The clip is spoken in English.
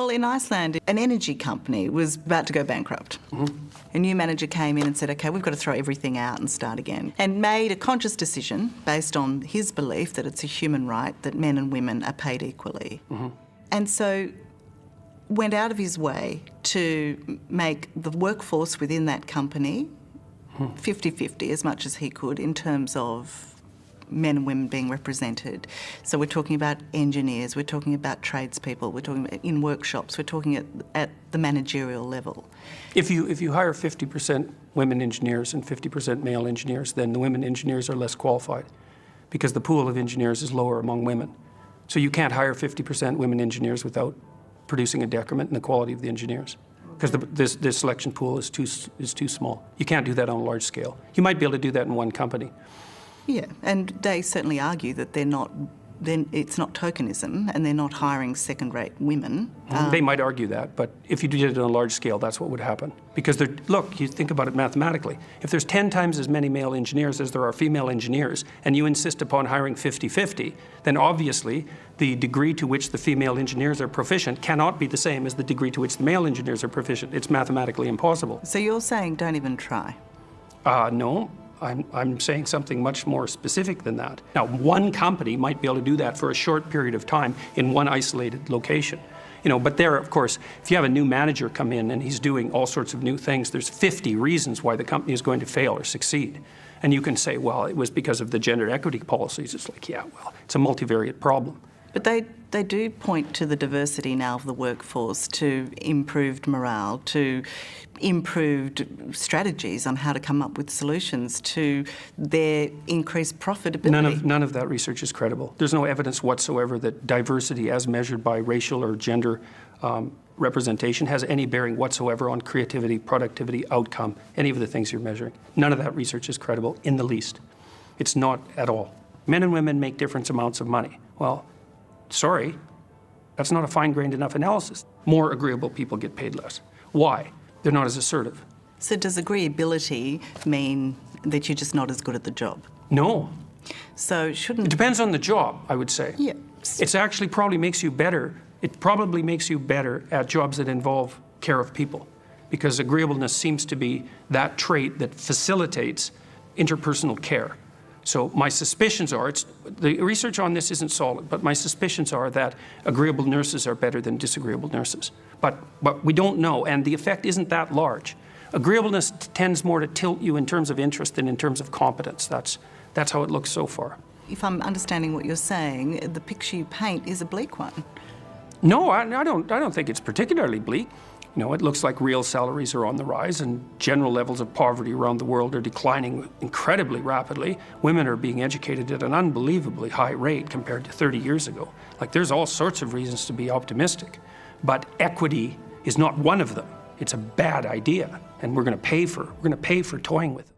Well, in Iceland, an energy company was about to go bankrupt. A new manager came in and said, OK, we've got to throw everything out and start again, and made a conscious decision based on his belief that it's a human right that men and women are paid equally. And so went out of his way to make the workforce within that company 50-50 as much as he could in terms of men and women being represented. So we're talking about engineers, we're talking about tradespeople, we're talking about in workshops, we're talking at the managerial level. If you hire 50% women engineers and 50% male engineers, then the women engineers are less qualified because the pool of engineers is lower among women. So you can't hire 50% women engineers without producing a decrement in the quality of the engineers because this selection pool is too small. You can't do that on a large scale. You might be able to do that in one company. Yeah, and they certainly argue that it's not tokenism and they're not hiring second-rate women. They might argue that, but if you did it on a large scale, that's what would happen. Because look, you think about it mathematically. If there's 10 times as many male engineers as there are female engineers, and you insist upon hiring 50-50, then obviously the degree to which the female engineers are proficient cannot be the same as the degree to which the male engineers are proficient. It's mathematically impossible. So you're saying don't even try? No. I'm saying something much more specific than that. Now, one company might be able to do that for a short period of time in one isolated location. But there, of course, if you have a new manager come in and he's doing all sorts of new things, there's 50 reasons why the company is going to fail or succeed. And you can say, well, it was because of the gender equity policies. It's like, yeah, well, it's a multivariate problem. But they do point to the diversity now of the workforce, to improved morale, to improved strategies on how to come up with solutions, to their increased profitability. None of that research is credible. There's no evidence whatsoever that diversity as measured by racial or gender representation has any bearing whatsoever on creativity, productivity, outcome, any of the things you're measuring. None of that research is credible in the least. It's not at all. Men and women make different amounts of money. Well, sorry, that's not a fine-grained enough analysis. More agreeable people get paid less. Why? They're not as assertive. So does agreeability mean that you're just not as good at the job? No. So shouldn't... It depends on the job, I would say. Yeah. It actually probably makes you better. It probably makes you better at jobs that involve care of people, because agreeableness seems to be that trait that facilitates interpersonal care. So my suspicions are, the research on this isn't solid, but my suspicions are that agreeable nurses are better than disagreeable nurses. But we don't know, and the effect isn't that large. Agreeableness tends more to tilt you in terms of interest than in terms of competence. That's how it looks so far. If I'm understanding what you're saying, the picture you paint is a bleak one. No, I don't think it's particularly bleak. It looks like real salaries are on the rise and general levels of poverty around the world are declining incredibly rapidly. Women are being educated at an unbelievably high rate compared to 30 years ago. Like, there's all sorts of reasons to be optimistic, but equity is not one of them. It's a bad idea, and we're going to pay for toying with it.